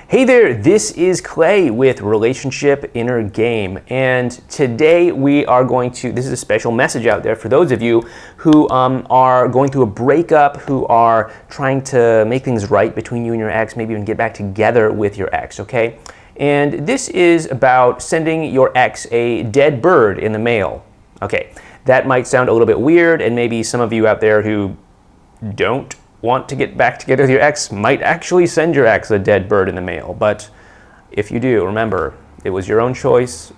Hey there, this is Clay with Relationship Inner Game, and today we are going to, this is a special message out there for those of you who are going through a breakup, who are trying to make things right between you and your ex, maybe even get back together with your ex, okay? And this is about sending your ex a dead bird in the mail. Okay, that might sound a little bit weird, and maybe some of you out there who don't want to get back together with your ex might actually send your ex a dead bird in the mail. But if you do, remember, it was your own choice,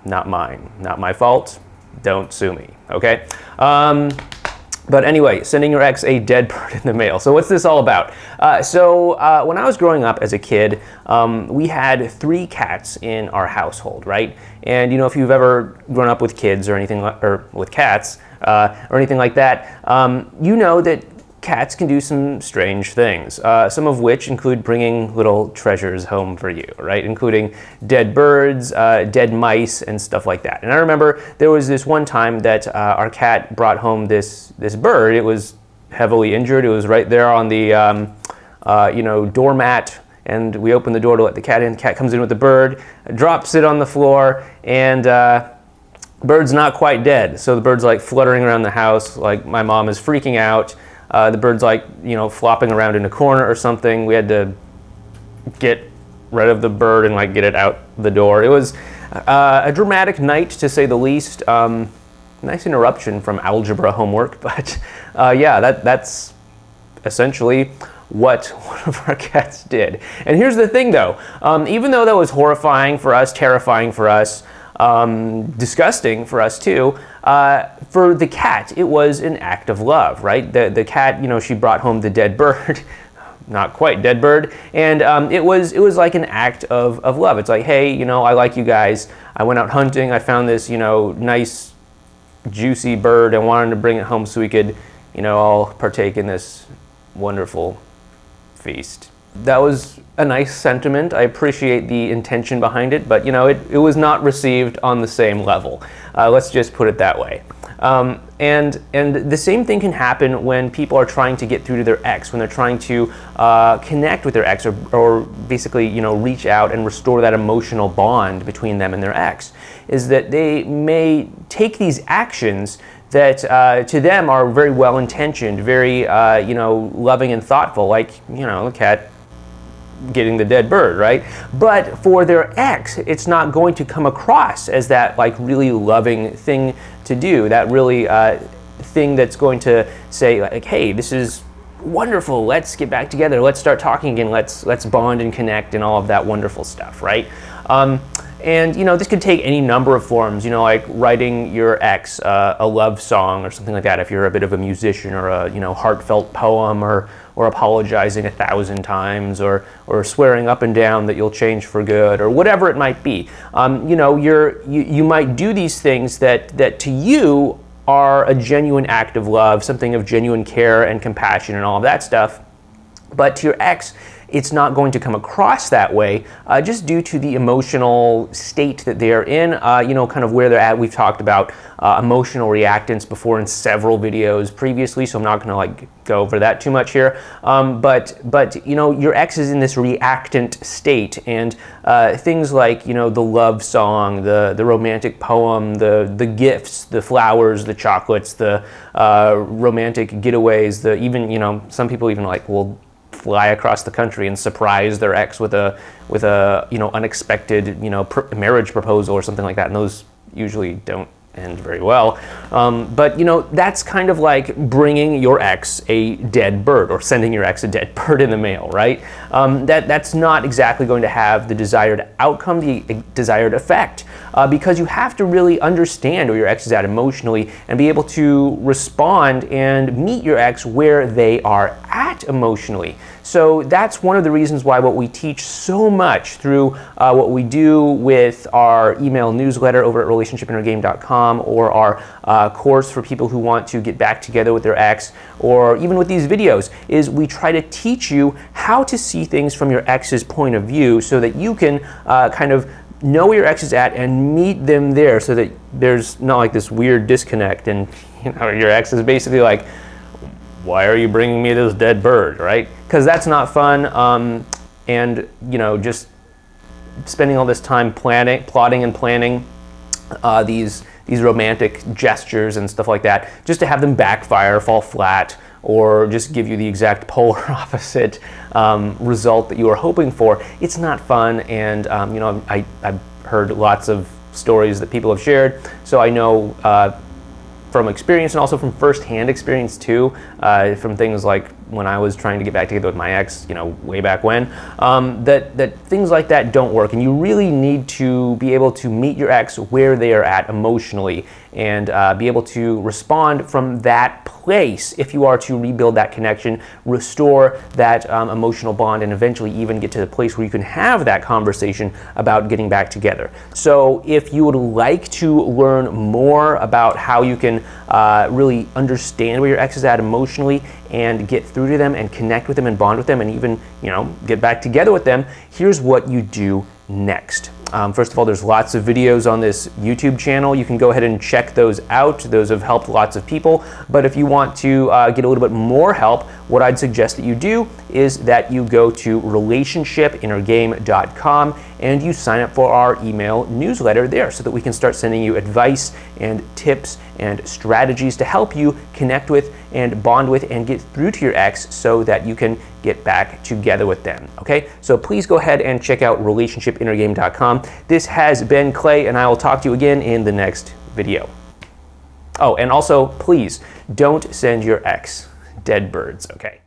not mine. Not my fault. Don't sue me, okay? But anyway, sending your ex a dead bird in the mail. So what's this all about? When I was growing up as a kid, we had 3 cats in our household, right? And you know, if you've ever grown up with kids or anything, or with cats, or anything like that, you know that cats can do some strange things, some of which include bringing little treasures home for you, right? Including dead birds, dead mice, and stuff like that. And I remember there was this one time that our cat brought home this bird. It was heavily injured. It was right there on the doormat, and we opened the door to let the cat in. The cat comes in with the bird, drops it on the floor, and bird's not quite dead. So the bird's like fluttering around the house, like my mom is freaking out. The bird's like, flopping around in a corner or something. We had to get rid of the bird and like get it out the door. It was a dramatic night, to say the least. Nice interruption from algebra homework, but yeah, that's essentially what one of our cats did. And here's the thing though, even though that was horrifying for us, terrifying for us, disgusting for us too, for the cat, it was an act of love, right? The cat, she brought home the dead bird, not quite dead bird, and it was like an act of love. It's like, hey, I like you guys. I went out hunting. I found this, nice, juicy bird. I wanted to bring it home so we could, all partake in this wonderful feast. That was a nice sentiment. I appreciate the intention behind it, but it was not received on the same level. Let's just put it that way. And the same thing can happen when people are trying to get through to their ex, when they're trying to connect with their ex, or basically reach out and restore that emotional bond between them and their ex, is that they may take these actions that to them are very well-intentioned, very loving and thoughtful, like the cat getting the dead bird, right? But for their ex, it's not going to come across as that like really loving thing to do, that really thing that's going to say like, hey, this is wonderful, let's get back together, let's start talking again, let's bond and connect and all of that wonderful stuff, right? And this could take any number of forms, like writing your ex a love song or something like that, if you're a bit of a musician, or a heartfelt poem, or apologizing 1,000 times, or swearing up and down that you'll change for good, or whatever it might be. You might do these things that to you are a genuine act of love, something of genuine care and compassion and all of that stuff. But to your ex, it's not going to come across that way, just due to the emotional state that they are in, kind of where they're at. We've talked about emotional reactants before in several videos previously, so I'm not going to go over that too much here. But your ex is in this reactant state, and things like the love song, the romantic poem, the gifts, the flowers, the chocolates, the romantic getaways, even some people even will fly across the country and surprise their ex with a unexpected marriage proposal or something like that, and those usually don't end very well. But that's kind of like bringing your ex a dead bird, or sending your ex a dead bird in the mail, right? That's not exactly going to have the desired outcome, the desired effect, because you have to really understand where your ex is at emotionally and be able to respond and meet your ex where they are at emotionally. So that's one of the reasons why what we teach so much through what we do with our email newsletter over at relationshipinnergame.com, or our course for people who want to get back together with their ex, or even with these videos, is we try to teach you how to see things from your ex's point of view, so that you can kind of know where your ex is at and meet them there, so that there's not like this weird disconnect, and your ex is basically like, why are you bringing me this dead bird, right? Because that's not fun. and just spending all this time plotting and planning these romantic gestures and stuff like that, just to have them backfire, fall flat, or just give you the exact polar opposite result that you were hoping for. It's not fun, and I've heard lots of stories that people have shared, so I know from experience and also from first-hand experience too, from things like when I was trying to get back together with my ex, way back when, that things like that don't work, and you really need to be able to meet your ex where they are at emotionally, and be able to respond from that place if you are to rebuild that connection, restore that emotional bond, and eventually even get to the place where you can have that conversation about getting back together. So if you would like to learn more about how you can really understand where your ex is at emotionally and get through to them and connect with them and bond with them and even get back together with them, here's what you do next. First of all, there's lots of videos on this YouTube channel. You can go ahead and check those out. Those have helped lots of people. But if you want to get a little bit more help, what I'd suggest that you do is that you go to relationshipinnergame.com and you sign up for our email newsletter there so that we can start sending you advice and tips and strategies to help you connect with and bond with and get through to your ex so that you can get back together with them. Okay, so please go ahead and check out relationshipinnergame.com. This has been Clay, and I will talk to you again in the next video. Oh, and also, please don't send your ex dead birds, okay?